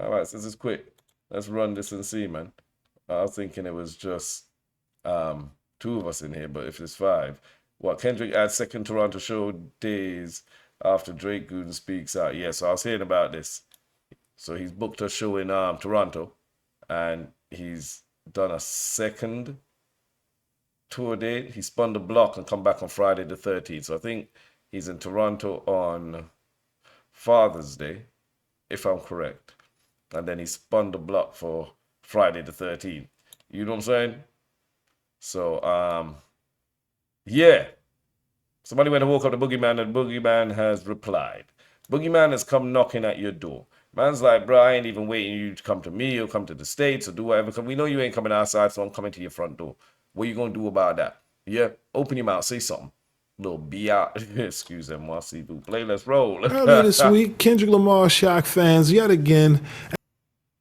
All right, since it's quick, let's run this and see, man. I was thinking it was just two of us in here, but if it's five, what Kendrick adds second Toronto show days after Drake Goon speaks out. Yeah, so I was hearing about this. So he's booked a show in Toronto, and he's done a second tour date. He spun the block and come back on Friday the 13th. So I think he's in Toronto on Father's Day, if I'm correct. And then he spun the block for Friday the 13th. You know what I'm saying? So, yeah. Somebody went and woke up the boogeyman, and the boogeyman has replied. Boogeyman has come knocking at your door. Man's like, bro, I ain't even waiting you to come to me or come to the States or do whatever. Cause we know you ain't coming outside, so I'm coming to your front door. What you gonna do about that? Yeah, open your mouth, say something. Little excuse them, moi, s'il vous plaît, let's roll. Earlier this week, Kendrick Lamar shocked fans yet again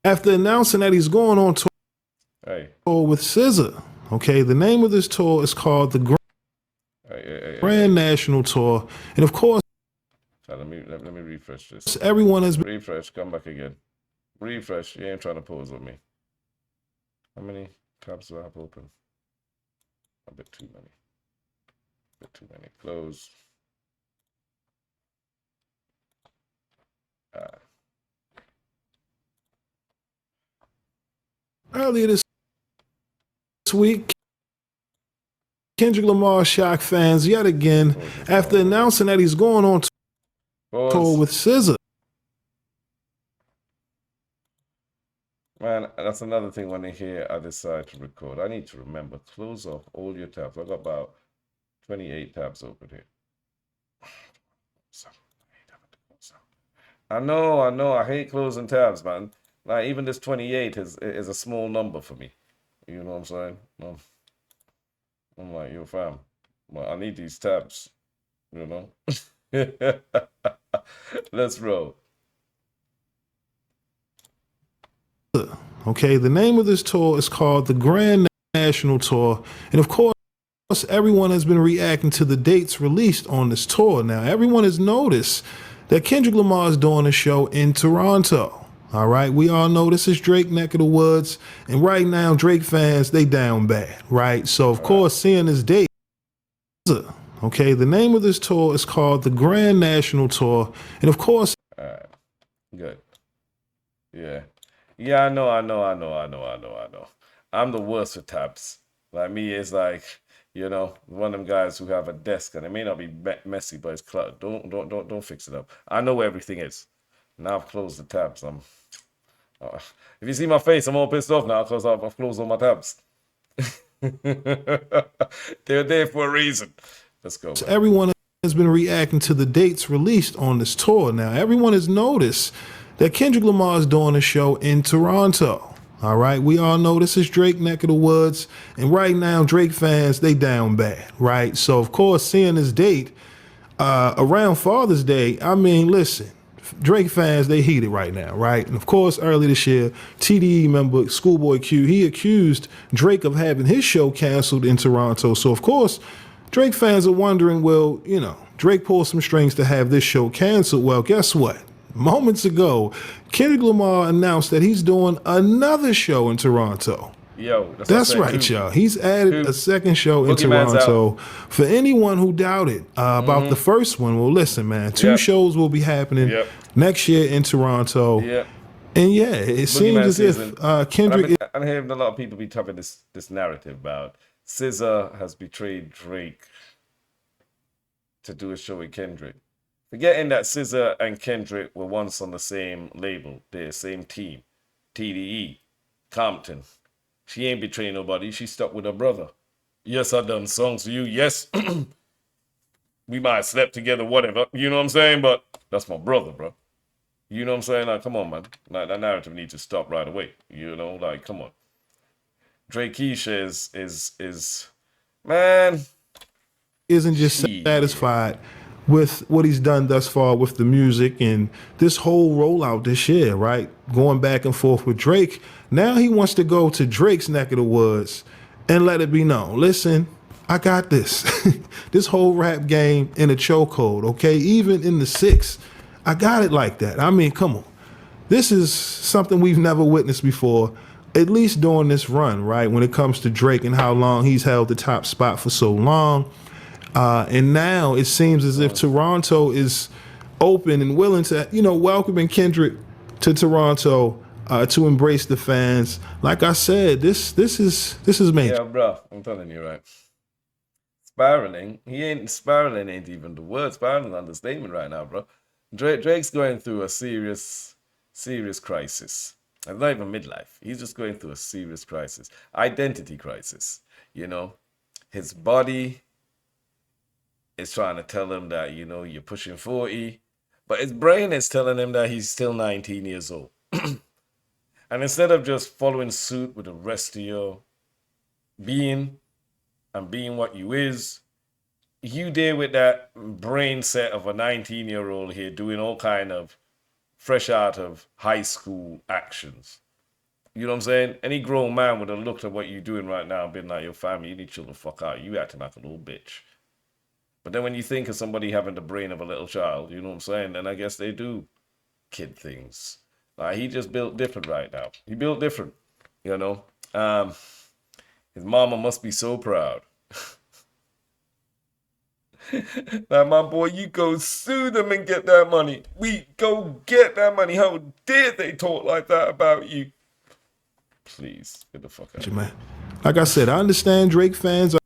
after announcing that he's going on tour with SZA. Okay, the name of this tour is called the Grand National Tour, and of course, let me refresh this. Everyone has been refresh. Come back again. Refresh. You ain't trying to pause on me. How many tabs do I have open? A bit too many. A bit too many. Close. Earlier this week, Kendrick Lamar shocked fans yet again after announcing that he's going on tour with SZA. Man, that's another thing when I decide to record. I need to remember, close off all your tabs. I've got about 28 tabs open here. I know. I hate closing tabs, man. Like, even this 28 is a small number for me. You know what I'm saying? I'm like, yo, fam, well, I need these tabs, you know? Let's roll. Okay, the name of this tour is called the Grand National Tour. And of course, everyone has been reacting to the dates released on this tour. Now, everyone has noticed that Kendrick Lamar is doing a show in Toronto. All right, we all know this is Drake neck of the woods. And right now, Drake fans, they down bad, right? So, of course, seeing this date, okay, the name of this tour is called the Grand National Tour. And of course, good. Yeah. Yeah, I know. I'm the worst with tabs. Like me, it's like, you know, one of them guys who have a desk and it may not be messy, but it's cluttered. Don't fix it up. I know where everything is. Now I've closed the tabs. If you see my face, I'm all pissed off now because I've closed all my tabs. They're there for a reason. Let's go. So everyone has been reacting to the dates released on this tour. Now, everyone has noticed that Kendrick Lamar is doing a show in Toronto. All right, we all know this is Drake neck of the woods. And right now, Drake fans, they down bad, right? So, of course, seeing this date around Father's Day, I mean, listen, Drake fans, they heated right now, right? And of course, earlier this year, TDE member Schoolboy Q, he accused Drake of having his show canceled in Toronto. So, of course, Drake fans are wondering, well, you know, Drake pulled some strings to have this show canceled. Well, guess what? Moments ago, Kendrick Lamar announced that he's doing another show in Toronto. Yo, that's right, y'all. He's added a second show in Toronto. For anyone who doubted about the first one, well, listen, man, two shows will be happening next year in Toronto. And yeah, it seems as if Kendrick. I'm hearing a lot of people be talking this narrative about SZA has betrayed Drake to do a show with Kendrick. Forgetting that SZA and Kendrick were once on the same label, the same team, TDE, Compton. She ain't betraying nobody. She stuck with her brother. Yes, I done songs for you. Yes, we might have slept together, whatever. You know what I'm saying? But that's my brother, bro. You know what I'm saying? Like, come on, man. Like, that narrative needs to stop right away. You know, like, come on. Drakeisha is man. Isn't just satisfied with what he's done thus far with the music and this whole rollout this year, right? Going back and forth with Drake. Now he wants to go to Drake's neck of the woods and let it be known. Listen, I got this. This whole rap game in a chokehold, okay? Even in the 6, I got it like that. I mean, come on. this is something we've never witnessed before, at least during this run, right? When it comes to Drake and how long he's held the top spot for so long. And now it seems as if Toronto is open and willing to, welcoming Kendrick to Toronto to embrace the fans. Like I said, this is major. Yeah, bro, I'm telling you, right. Spiraling. Spiraling ain't even the word. Spiraling is an understatement right now, bro. Drake's going through a serious crisis. It's not even midlife. He's just going through a serious crisis. Identity crisis. His body is trying to tell him that, you're pushing 40, but his brain is telling him that he's still 19 years old. And instead of just following suit with the rest of your being and being what you is, you there with that brain set of a 19-year-old here doing all kind of fresh out of high school actions. You know what I'm saying? Any grown man would have looked at what you're doing right now and been like, your family, you need to chill the fuck out. You acting like a little bitch. But then when you think of somebody having the brain of a little child, you know what I'm saying? Then I guess they do kid things. Like, he just built different right now. He built different, His mama must be so proud. Now, my boy, you go sue them and get that money. We go get that money. How dare they talk like that about you? Please, get the fuck out. Man. Like I said, I understand Drake fans are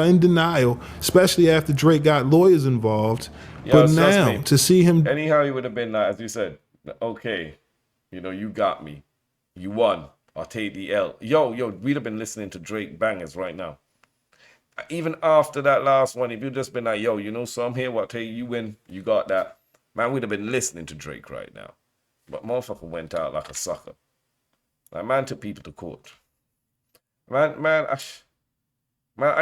in denial, especially after Drake got lawyers involved. Yeah, but now, to see him... Anyhow, he would have been like, as you said, okay, you got me. You won. I'll take the L. Yo, we'd have been listening to Drake bangers right now. Even after that last one, if you'd just been like, yo, so I'm here, what, hey, you win, you got that. Man, we'd have been listening to Drake right now. But motherfucker went out like a sucker. Like, man took people to court. Man,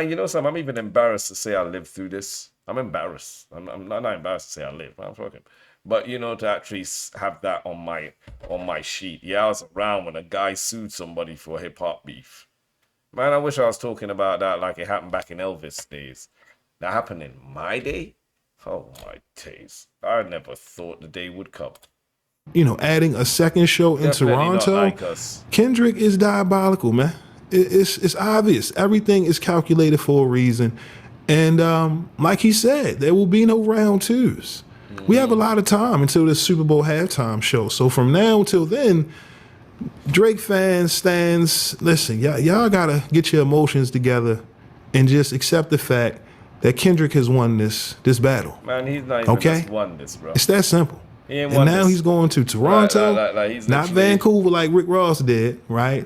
you know something? I'm even embarrassed to say I lived through this. I'm embarrassed. I'm not embarrassed to say I lived. I'm fucking. But to actually have that on my sheet. Yeah, I was around when a guy sued somebody for hip hop beef. Man, I wish I was talking about that like it happened back in Elvis days. That happened in my day? Oh my days. I never thought the day would come. Adding a second show in Toronto, like us. Kendrick is diabolical, man. It's obvious. Everything is calculated for a reason. And like he said, there will be no round twos. We have a lot of time until the Super Bowl halftime show. So from now until then, Drake fans, stands, listen, y'all gotta get your emotions together and just accept the fact that Kendrick has won this battle. Man, he's not even just won this, bro. It's that simple. He ain't and won now this. He's going to Toronto, he's not Vancouver like Rick Ross did, right?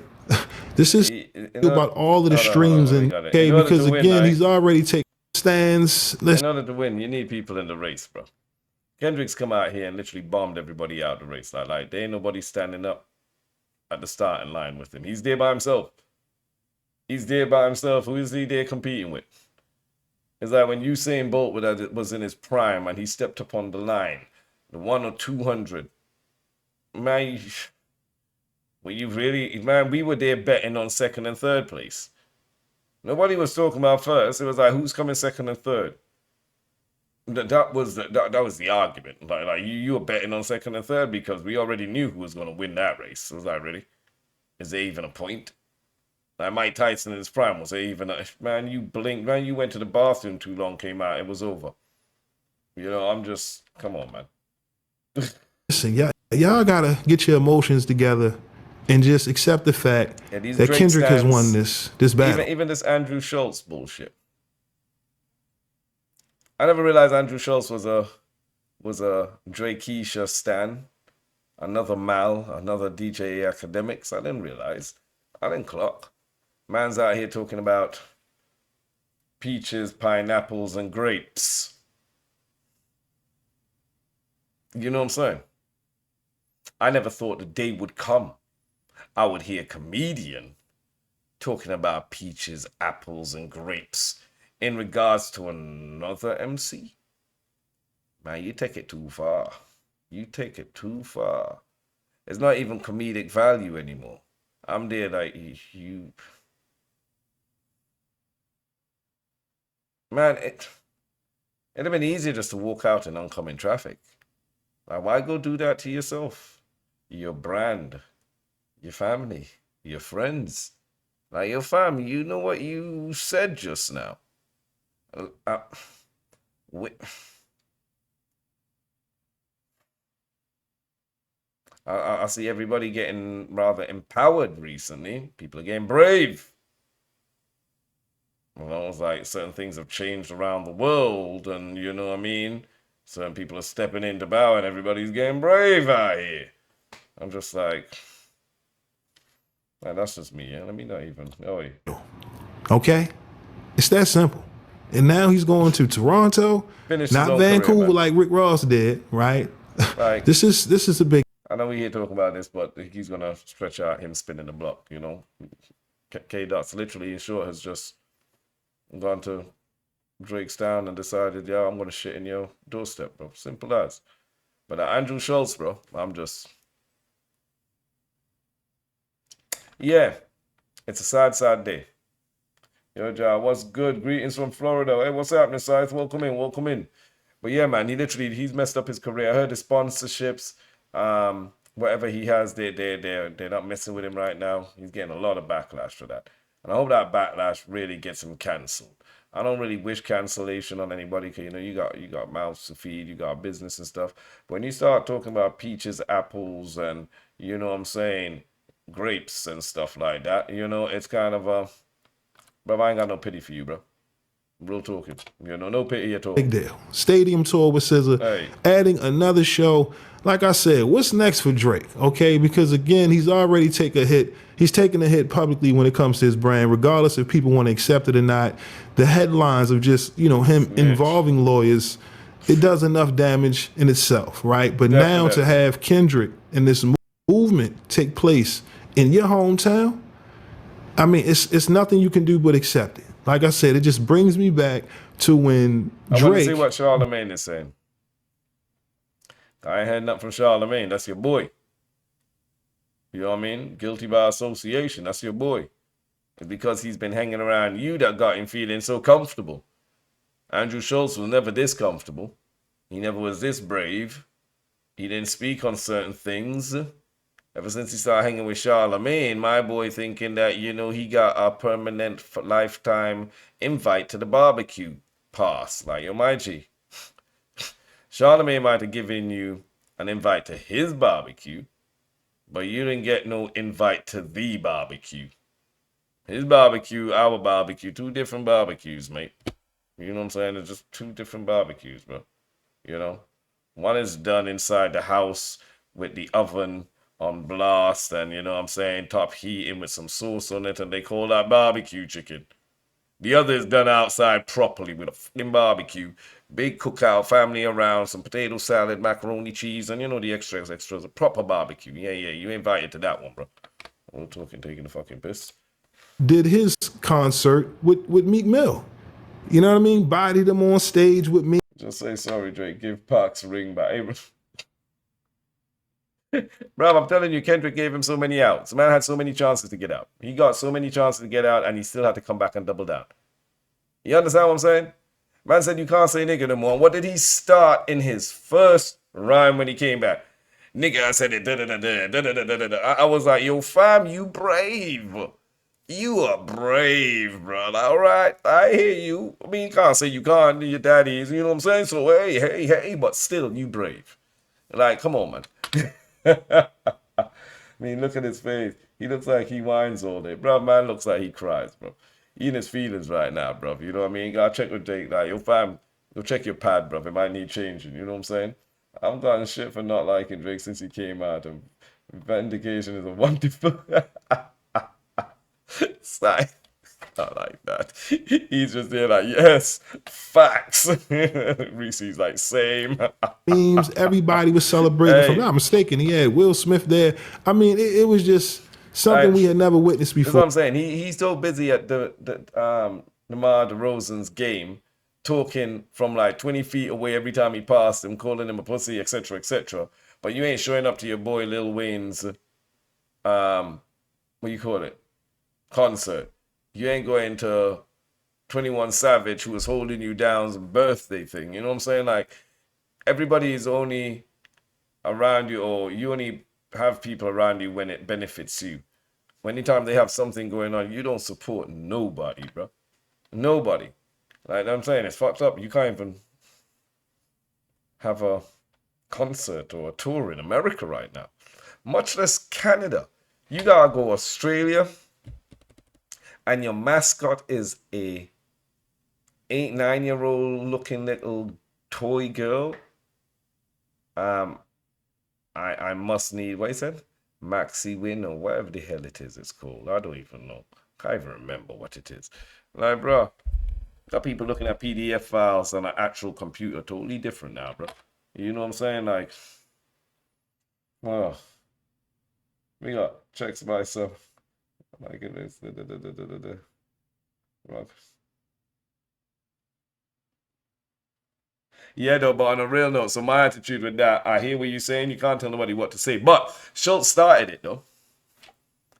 This is about all of the streams and okay, because again, he's already taken stands. In order to win, you need people in the race, bro. Kendrick's come out here and literally bombed everybody out of the race. Like there ain't nobody standing up at the starting line with him. He's there by himself. He's there by himself. Who is he there competing with? It's like when Usain Bolt was in his prime and he stepped upon the line, the 1 or 200. Man, we were there betting on second and third place. Nobody was talking about first. It was like, who's coming second and third? That was the argument. Like you were betting on second and third because we already knew who was going to win that race. So was like, really? Is there even a point? Like Mike Tyson in his prime, was there even a... Man, you blinked. Man, you went to the bathroom too long, came out, it was over. I'm just... Come on, man. Listen, y'all gotta get your emotions together and just accept the fact that Kendrick has won this battle. Even this Andrew Schultz bullshit. I never realized Andrew Schultz was a Drakesha stan, another Mal, another DJ Academics. I didn't realize. I didn't clock. Man's out here talking about peaches, pineapples, and grapes. You know what I'm saying? I never thought the day would come I would hear a comedian talking about peaches, apples, and grapes in regards to another MC. Man, you take it too far. You take it too far. It's not even comedic value anymore. I'm there like, you... Man, it'd have been easier just to walk out in oncoming traffic. Like, why go do that to yourself? your brand, your family, your friends. Like your family, you know what you said just now. Uh, we, I see everybody getting rather empowered recently. People are getting brave. You know, it's like certain things have changed around the world, and you know what I mean? Certain people are stepping into power, and everybody's getting brave out here. I'm just like, man, that's just me. Yeah? Let me not even. Oh, yeah. Okay? It's that simple. And now he's going to Toronto, Finish his not own career, Vancouver man. like Rick Ross did, right? Like, This is a big I know we here talking about this, but he's gonna stretch out him spinning the block. You know, K Dot's literally in short has just gone to Drake's town and decided, yeah, I'm gonna shit in your doorstep, bro. Simple as. But Andrew Schultz, bro, I'm just, yeah, it's a sad day. Yo, Ja, what's good? Greetings from Florida. Hey, what's happening, Scythe? Welcome in, welcome in. But yeah, man, he's messed up his career. I heard the sponsorships, whatever he has, they're not messing with him right now. He's getting a lot of backlash for that. And I hope that backlash really gets him cancelled. I don't really wish cancellation on anybody because you know you got mouths to feed, you got business and stuff. But when you start talking about peaches, apples, and you know what I'm saying, grapes and stuff like that, you know, it's kind of bro, I ain't got no pity for you, bro. Real talking. You know, no pity at all. deal. Stadium tour with SZA, Hey, adding another show. Like I said, what's next for Drake? Okay, because again, he's already taken a hit. He's taken a hit publicly when it comes to his brand, regardless if people want to accept it or not. The headlines of just him involving lawyers, it does enough damage in itself, right? But now to definitely. have Kendrick and this movement take place in your hometown, I mean, it's nothing you can do but accept it. Like I said, it just brings me back to when I want to see Drake. what Charlemagne is saying. I ain't had nothing from Charlemagne. That's your boy. You know what I mean? Guilty by association. That's your boy. It's because he's been hanging around you that got him feeling so comfortable. Andrew Schultz was never this comfortable. He never was this brave. He didn't speak on certain things. Ever since he started hanging with Charlemagne, my boy thinking that, you know, he got a permanent lifetime invite to the barbecue pass. Like, yo, my G. Charlemagne might have given you an invite to his barbecue, but you didn't get no invite to the barbecue. His barbecue, our barbecue, two different barbecues, mate. You know what I'm saying? It's just two different barbecues, bro. You know? One is done inside the house with the oven on blast and, you know what I'm saying, top heating with some sauce on it, and they call that barbecue chicken. The other is done outside properly with a fucking barbecue, big cookout, family around, some potato salad, macaroni, cheese, and you know the extras, a proper barbecue. Yeah, you invited to that one, bro. We're talking, taking the fucking piss. Did his concert with Meek Mill. You know what I mean? Bodied him on stage with me. Just say sorry, Drake. Give Parks a ring back. Bro, I'm telling you, Kendrick gave him so many outs. The man had so many chances to get out. He got so many chances to get out, and he still had to come back and double down. You understand what I'm saying? Man said you can't say nigga no more. What did he start in his first rhyme when he came back? Nigga, I said it. Da, da, da, da, da, da, da, da, da. I was like, yo, fam, you brave. You are brave, bro. All right, I hear you. I mean, you can't say you can't. Your daddy is, you know what I'm saying? So, hey, but still, you brave. Like, come on, man. I mean, look at his face. He looks like he whines all day. Bro, man looks like he cries, bro. He in his feelings right now, bro. You know what I mean? Gotta check with Jake. Like, yo, fam, go check your pad, bro. It might need changing. You know what I'm saying? I've gotten shit for not liking Drake since he came out. And vindication is a wonderful side. Not like that. He's just there like, yes, facts. Reese's like, same. Memes. Everybody was celebrating. If I'm Hey, not mistaken, he had Will Smith there. I mean, it was just something I, we had never witnessed that's what before. I'm saying. He's so busy at the Lamar DeRozan's game, talking from like 20 feet away every time he passed him, calling him a pussy, etc., etc. But you ain't showing up to your boy Lil Wayne's what you call it, concert. You ain't going to 21 Savage, who was holding you down's birthday thing. You know what I'm saying? Like everybody is only around you, or you only have people around you when it benefits you. Anytime they have something going on, you don't support nobody, bro. Nobody. Like I'm saying, it's fucked up. You can't even have a concert or a tour in America right now, much less Canada. You gotta go Australia, and your mascot is a 8, 9 year old looking little toy girl. Um, I must need what is it? Maxi Win or whatever the hell it is. It's called. I don't even know. Can't even remember what it is. Like, bro, got people looking at PDF files on an actual computer. Totally different now, bro. You know what I'm saying? Like, oh, we got checks myself. Like it is. Rock. Yeah, though, but on a real note, so my attitude with that, I hear what you're saying. You can't tell nobody what to say. But Schultz started it, though.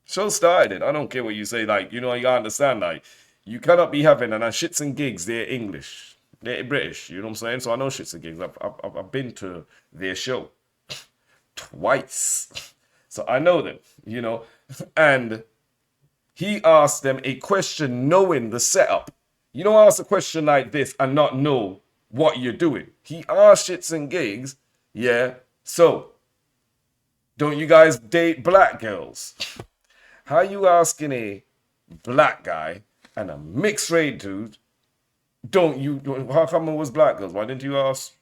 Schultz started it. I don't care what you say. Like, you know, you gotta understand, like, you cannot be having, and shits and gigs, they're English. They're British, you know what I'm saying? So I know shits and gigs. I've been to their show twice. So I know them, you know. And he asked them a question knowing the setup. You don't ask a question like this and not know what you're doing. He asked shits and gigs, yeah. So, don't you guys date black girls? How you asking a black guy and a mixed race dude, how come it was black girls? Why didn't you ask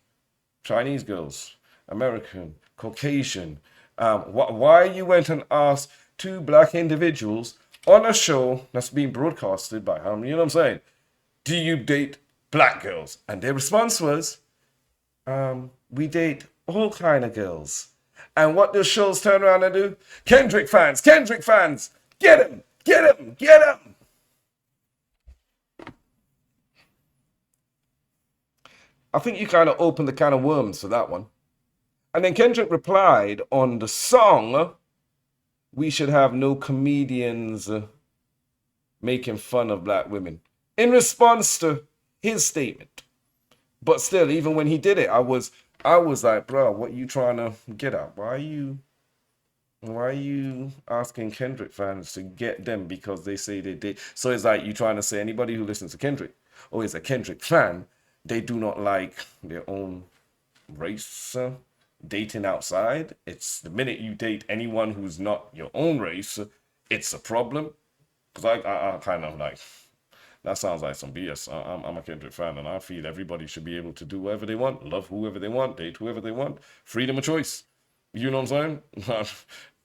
Chinese girls, American, Caucasian? Why you went and asked 2 black individuals on a show that's being broadcasted by you know what I'm saying? Do you date black girls? And their response was, we date all kind of girls. And what do shows turn around and do? Kendrick fans, get him, get him, get him. I think you kind of opened the can of worms for that one. And then Kendrick replied on the song, we should have no comedians making fun of black women, in response to his statement. But still, even when he did it, I was like, bro, what you trying to get at? Why are you asking Kendrick fans to get them because they say they did? So it's like you trying to say anybody who listens to Kendrick or is a Kendrick fan, they do not like their own race dating outside. It's the minute you date anyone who's not your own race, it's a problem. Because I kind of like, that sounds like some BS. I'm a Kendrick fan, and I feel everybody should be able to do whatever they want, love whoever they want, date whoever they want, freedom of choice. You know what I'm saying?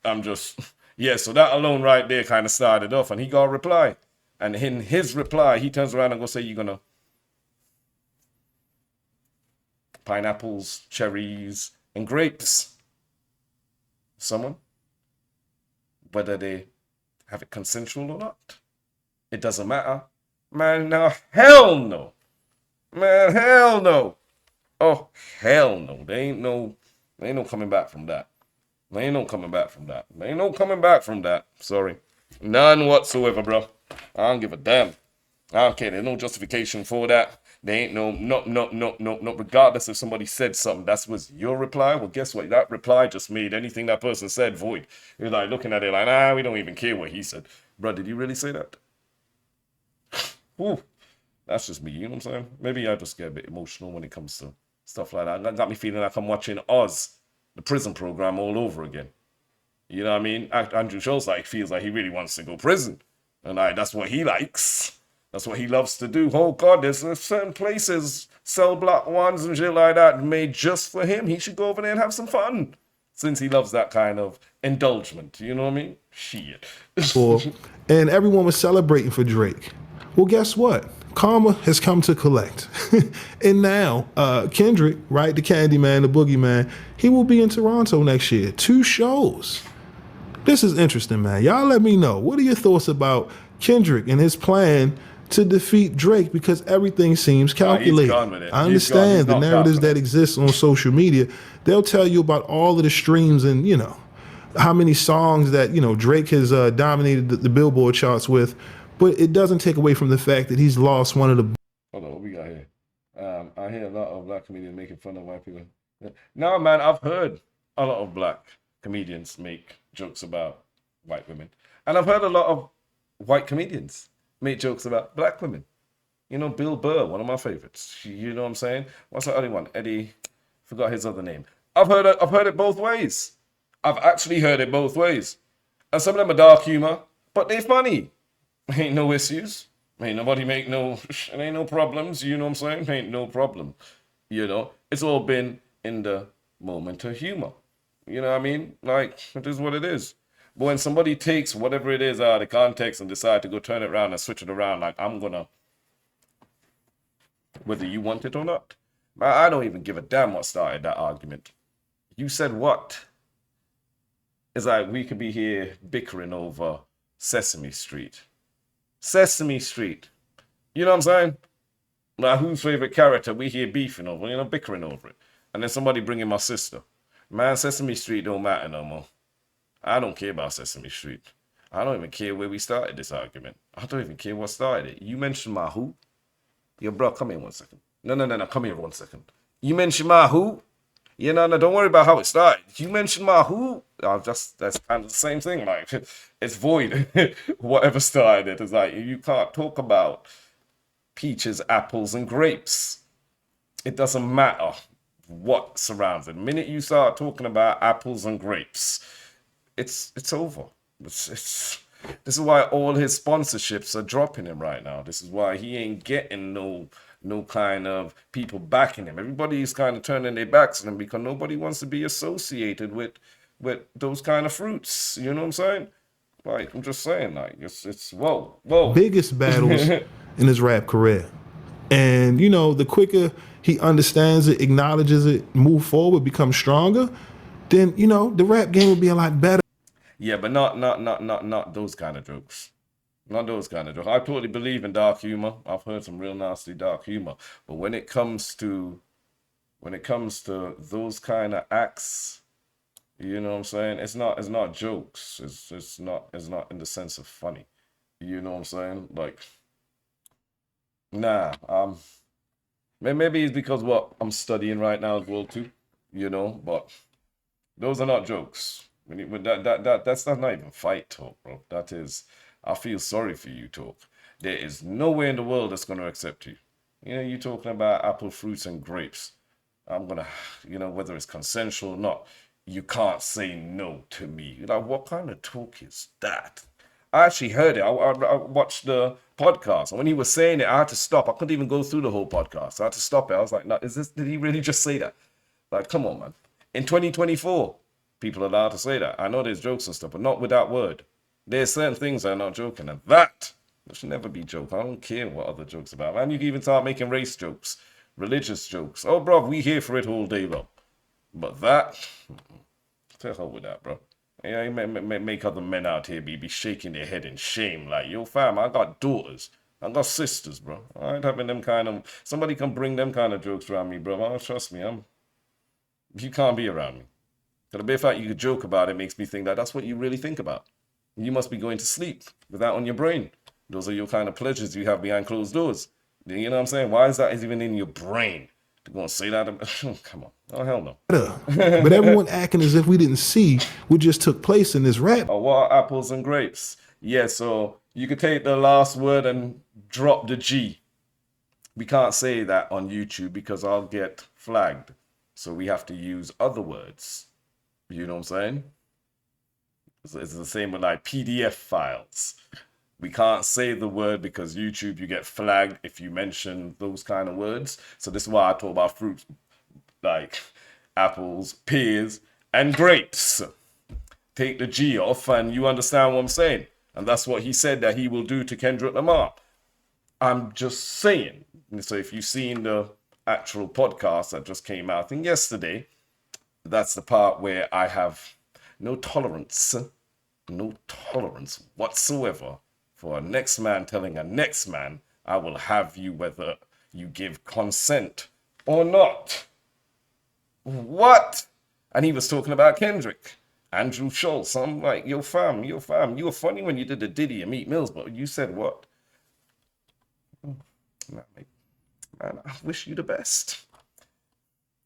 I'm just, yeah, so that alone right there kind of started off, and he got a reply. And in his reply, he turns around and goes say, you're going to pineapples, cherries, and grapes. Someone, whether they have it consensual or not, it doesn't matter. Man, now, hell no. Man, hell no. Oh, hell no. There ain't no coming back from that. There ain't no coming back from that. There ain't no coming back from that. Sorry. None whatsoever, bro. I don't give a damn. I don't care. There's no justification for that. There ain't no, regardless if somebody said something, that was your reply. Well, guess what? That reply just made anything that person said void. You're like looking at it like, we don't even care what he said. Bro, did you really say that? Ooh, that's just me, you know what I'm saying? Maybe I just get a bit emotional when it comes to stuff like that. That got me feeling like I'm watching Oz, the prison program, all over again. You know what I mean? Andrew Schultz feels like he really wants to go prison. And that's what he likes. That's what he loves to do. Oh God, there's certain places, cell block ones and shit like that made just for him. He should go over there and have some fun. Since he loves that kind of indulgence, you know what I mean? Shit. And everyone was celebrating for Drake. Well, guess what? Karma has come to collect. And now, Kendrick, right, the Candyman, the Boogeyman, he will be in Toronto next year. 2 shows. This is interesting, man. Y'all let me know. What are your thoughts about Kendrick and his plan to defeat Drake? Because everything seems calculated. I understand the narratives that exist on social media. They'll tell you about all of the streams and, you know, how many songs that, you know, Drake has dominated the Billboard charts with. But it doesn't take away from the fact that he's lost one of the... Hold on, what we got here? I hear a lot of black comedians making fun of white people. No, man, I've heard a lot of black comedians make jokes about white women. And I've heard a lot of white comedians make jokes about black women. You know, Bill Burr, one of my favorites. You know what I'm saying? What's the other one? Eddie, forgot his other name. I've heard it both ways. I've actually heard it both ways. And some of them are dark humor, but they're funny. Ain't no issues. Ain't nobody make no, ain't no problems. You know what I'm saying? Ain't no problem. You know, it's all been in the moment of humor. You know what I mean? Like, it is what it is. But when somebody takes whatever it is out of context and decide to go turn it around and switch it around, like, I'm gonna, whether you want it or not, I don't even give a damn what started that argument. You said what? It's like we could be here bickering over Sesame Street. Sesame Street. You know what I'm saying? Like, whose favorite character we here beefing over, you know, bickering over it. And then somebody bringing my sister. Man, Sesame Street don't matter no more. I don't care about Sesame Street. I don't even care where we started this argument. I don't even care what started it. You mentioned my who? Yo, bro, come here 1 second. No, come here 1 second. You mentioned my who? Yeah, no, don't worry about how it started. You mentioned my who? That's kind of the same thing. Like, it's void. Whatever started it is like, you can't talk about peaches, apples, and grapes. It doesn't matter what surrounds it. The minute you start talking about apples and grapes, it's over. This is why all his sponsorships are dropping him right now. This is why he ain't getting no kind of people backing him. Everybody's kind of turning their backs on him because nobody wants to be associated with those kind of fruits. You know what I'm saying? Like, I'm just saying, like, it's whoa. Biggest battles in his rap career. And, you know, the quicker he understands it, acknowledges it, move forward, become stronger, then, you know, the rap game will be a lot better. Yeah, but not those kind of jokes. Not those kind of jokes. I totally believe in dark humor. I've heard some real nasty dark humor. But when it comes to those kind of acts, you know what I'm saying? It's not jokes. It's not in the sense of funny. You know what I'm saying? Like, nah. Maybe it's because what I'm studying right now as well too. You know, but those are not jokes. That's not even fight talk, bro. That is, I feel sorry for you talk. There is no way in the world that's gonna accept you. You know, you talking about apple, fruits, and grapes. I'm gonna, you know, whether it's consensual or not, you can't say no to me. Like, what kind of talk is that? I actually heard it. I watched the podcast, and when he was saying it, I had to stop. I couldn't even go through the whole podcast. I had to stop it. I was like, no, did he really just say that? Like, come on, man. In 2024, people are allowed to say that. I know there's jokes and stuff, but not with that word. There's certain things that are not joking, and that should never be joke. I don't care what other jokes about. Man, you can even start making race jokes, religious jokes. Oh, bro, we here for it all day long. But that, to hell with that, bro. Yeah, you make other men out here be shaking their head in shame. Like, yo, fam, I got daughters. I got sisters, bro. I ain't having them kind of, somebody can bring them kind of jokes around me, bro. Oh, trust me, you can't be around me. Because the bare fact you could joke about it makes me think that that's what you really think about. You must be going to sleep with that on your brain. Those are your kind of pleasures you have behind closed doors. You know what I'm saying? Why is that even in your brain? To go and say that? Come on. Oh, hell no. But everyone acting as if we didn't see what just took place in this rap. Oh, what are apples and grapes? Yeah, so you could take the last word and drop the G. We can't say that on YouTube because I'll get flagged. So we have to use other words. You know what I'm saying? It's the same with like PDF files. We can't say the word because YouTube, you get flagged if you mention those kind of words. So this is why I talk about fruits like apples, pears, and grapes. Take the G off and you understand what I'm saying. And that's what he said that he will do to Kendrick Lamar. I'm just saying. So if you've seen the actual podcast that just came out, I think yesterday, that's the part where I have no tolerance whatsoever for a next man telling a next man, I will have you whether you give consent or not. What? And he was talking about Kendrick, Andrew Schultz. I'm like, yo fam, you were funny when you did the Diddy and Meat Mills, but you said what? Man, I wish you the best.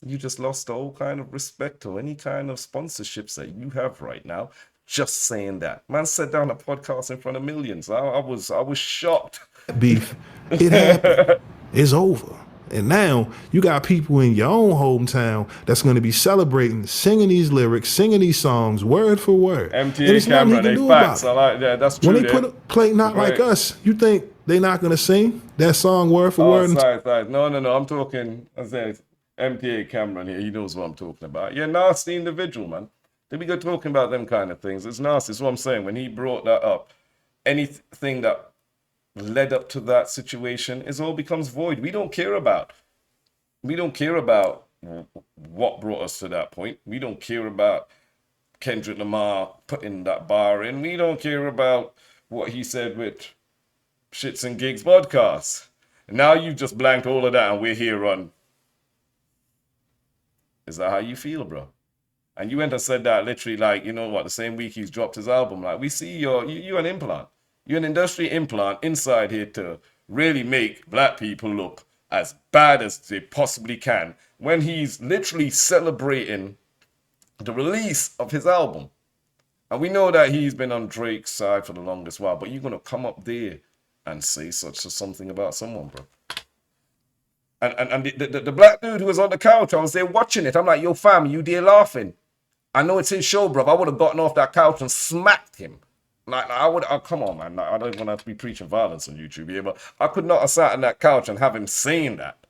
You just lost all kind of respect or any kind of sponsorships that you have right now. Just saying that. Man sat down a podcast in front of millions. I was shocked. Beef, it happened. It's over. And now you got people in your own hometown that's going to be celebrating, singing these lyrics, singing these songs word for word. And MTA it's nothing he camera, can they do about facts. it. I like that. That's When true they there. put a play Not Like Right. Us, you think they not going to sing that song word for Oh, word? sorry. No. I'm talking, I said, MTA Cameron here. He knows what I'm talking about. Yeah, nasty individual, man. Then we go talking about them kind of things. It's nasty. It's what I'm saying. When he brought that up, anything that led up to that situation is all becomes void. We don't care about. We don't care about what brought us to that point. We don't care about Kendrick Lamar putting that bar in. We don't care about what he said with Shits and Gigs podcast. Now you've just blanked all of that and we're here on. Is that how you feel, bro? And you went and said that literally like, you know what, the same week he's dropped his album. Like, we see you an implant. You're an industry implant inside here to really make black people look as bad as they possibly can when he's literally celebrating the release of his album. And we know that he's been on Drake's side for the longest while, but you're gonna come up there and say such a something about someone, bro. And the black dude who was on the couch, I was there watching it. I'm like, yo, fam, you there laughing? I know it's his show, bro. I would have gotten off that couch and smacked him. Like I would. Oh, come on, man. I don't want to be preaching violence on YouTube here, but I could not have sat on that couch and have him saying that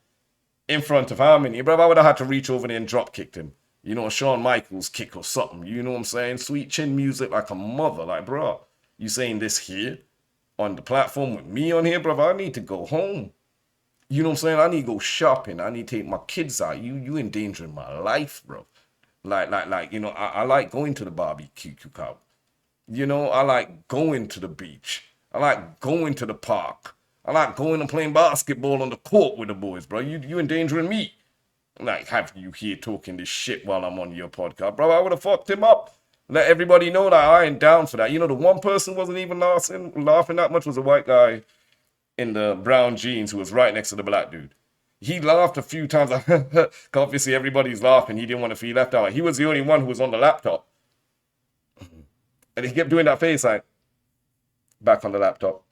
in front of how many, bro? I would have had to reach over there and drop kicked him. You know, Shawn Michaels kick or something. You know what I'm saying? Sweet chin music like a mother. Like, bro, you saying this here on the platform with me on here, bro? I need to go home. You know what I'm saying? I need to go shopping. I need to take my kids out. You endangering my life, bro. Like, you know, I like going to the barbecue cookout. You know, I like going to the beach. I like going to the park. I like going and playing basketball on the court with the boys, bro. You endangering me. Like, have you here talking this shit while I'm on your podcast, bro? I would have fucked him up. Let everybody know that I ain't down for that. You know, the one person wasn't even laughing that much was a white guy in the brown jeans who was right next to the black dude. He laughed a few times. Obviously, everybody's laughing. He didn't want to feel left out. He was the only one who was on the laptop. And he kept doing that face like, back on the laptop.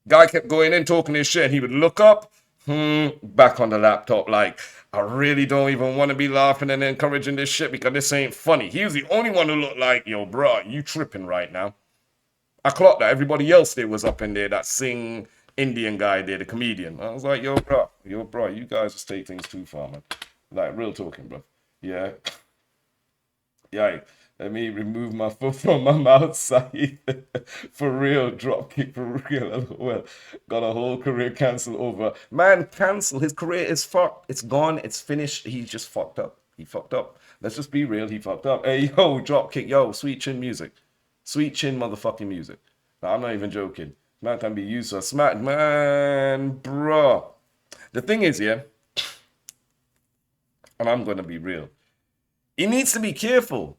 Guy kept going in, talking his shit, and he would look up, back on the laptop. Like, I really don't even want to be laughing and encouraging this shit because this ain't funny. He was the only one who looked like, yo, bro, you tripping right now. I clocked that. Everybody else there was up in there, that sing Indian guy there, the comedian. I was like, yo, bro, you guys just take things too far, man. Like, real talking, bro. Yeah. Yeah. Let me remove my foot from my mouth side. For real, drop kick for real. Well, got a whole career cancelled over. Man, cancel. His career is fucked. It's gone. It's finished. He just fucked up. He fucked up. Let's just be real. He fucked up. Hey, yo, drop kick. Yo, sweet chin music. Sweet chin motherfucking music. Now, I'm not even joking. Man can be used for a smack. Man, bro. The thing is, yeah, and I'm going to be real. He needs to be careful.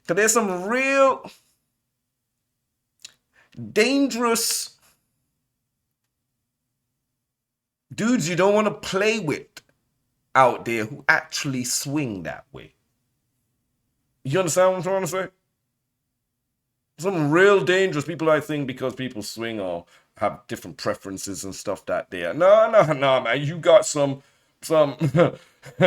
Because there's some real dangerous dudes you don't want to play with out there who actually swing that way. You understand what I'm trying to say? Some real dangerous people, I think, because people swing or have different preferences and stuff that they are. No, man. You got some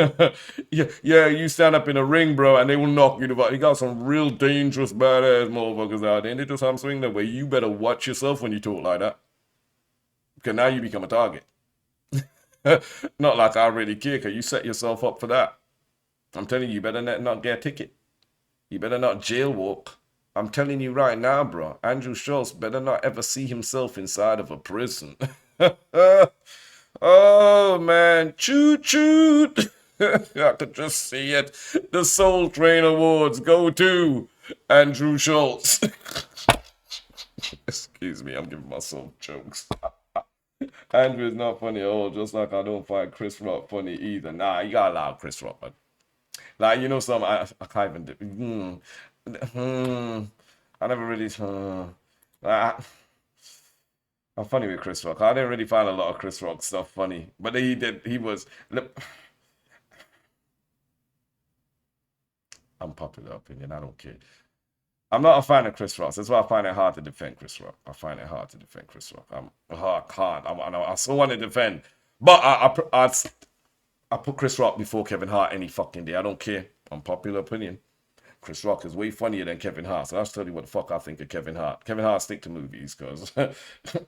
yeah, you stand up in a ring, bro, and they will knock you. You got some real dangerous, badass motherfuckers out there, and they just have swing that way. You better watch yourself when you talk like that. Because now you become a target. Not like I really care, because you set yourself up for that. I'm telling you, you better not get a ticket. You better not jailwalk. I'm telling you right now, bro. Andrew Schultz better not ever see himself inside of a prison. Oh, man. Choo choo. I could just see it. The Soul Train Awards go to Andrew Schultz. Excuse me, I'm giving myself jokes. Andrew is not funny at all, just like I don't find Chris Rock funny either. Nah, you gotta allow Chris Rock, man. Like, you know, I can't even do. I never really. I'm funny with Chris Rock. I didn't really find a lot of Chris Rock stuff funny, but he did. He was. Unpopular opinion. I don't care. I'm not a fan of Chris Rock. That's why I find it hard to defend Chris Rock. I find it hard to defend Chris Rock. I can't. I still want to defend, but I put Chris Rock before Kevin Hart any fucking day. I don't care. Unpopular opinion. Chris Rock is way funnier than Kevin Hart. So I'll tell you what the fuck I think of Kevin Hart. Kevin Hart stick to movies because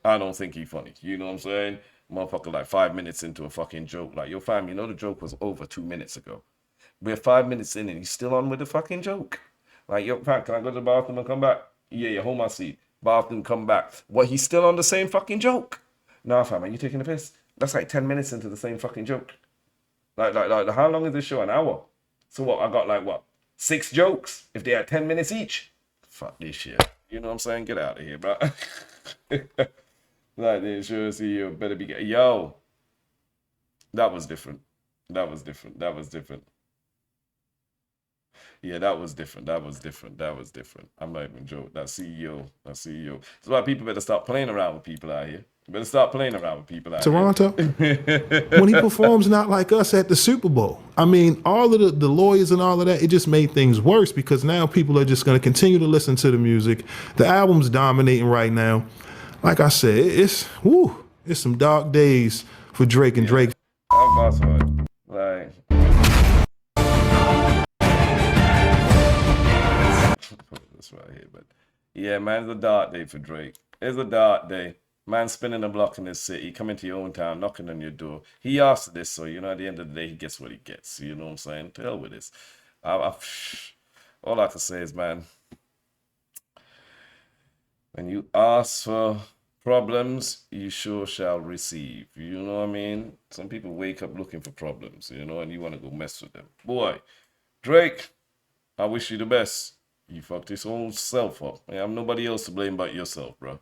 I don't think he's funny. You know what I'm saying? Motherfucker, like 5 minutes into a fucking joke. Like, yo, fam, you know the joke was over 2 minutes ago. We're 5 minutes in and he's still on with the fucking joke. Like, yo, fam, can I go to the bathroom and come back? Yeah, hold my seat. Bathroom, come back. What, he's still on the same fucking joke? Nah, fam, are you taking the piss? That's like 10 minutes into the same fucking joke. Like, how long is this show? An hour? So what, I got like, what, 6 jokes? If they had 10 minutes each? Fuck this shit. You know what I'm saying? Get out of here, bro. Like, the insurance CEO better be... Yo, that was different. That was different. That was different. Yeah, that was different. That was different. That was different. I'm not even joking. That CEO. That CEO. That's why people better stop playing around with people out here. Better stop playing around with people out Toronto, here. when he performs Not Like Us at the Super Bowl, I mean, all of the lawyers and all of that, it just made things worse because now people are just going to continue to listen to the music. The album's dominating right now. Like I said, it's some dark days for Drake and Drake. I'm about to, like, put this right here, but yeah, man, it's a dark day for Drake. It's a dark day. Man spinning the block in this city, coming to your own town, knocking on your door. He asked for this, so you know, at the end of the day, he gets what he gets. You know what I'm saying? To hell with this. All I can say is, man, when you ask for problems, you sure shall receive. You know what I mean? Some people wake up looking for problems, you know, and you want to go mess with them. Boy, Drake, I wish you the best. You fucked his own self up. I'm nobody else to blame but yourself, bro.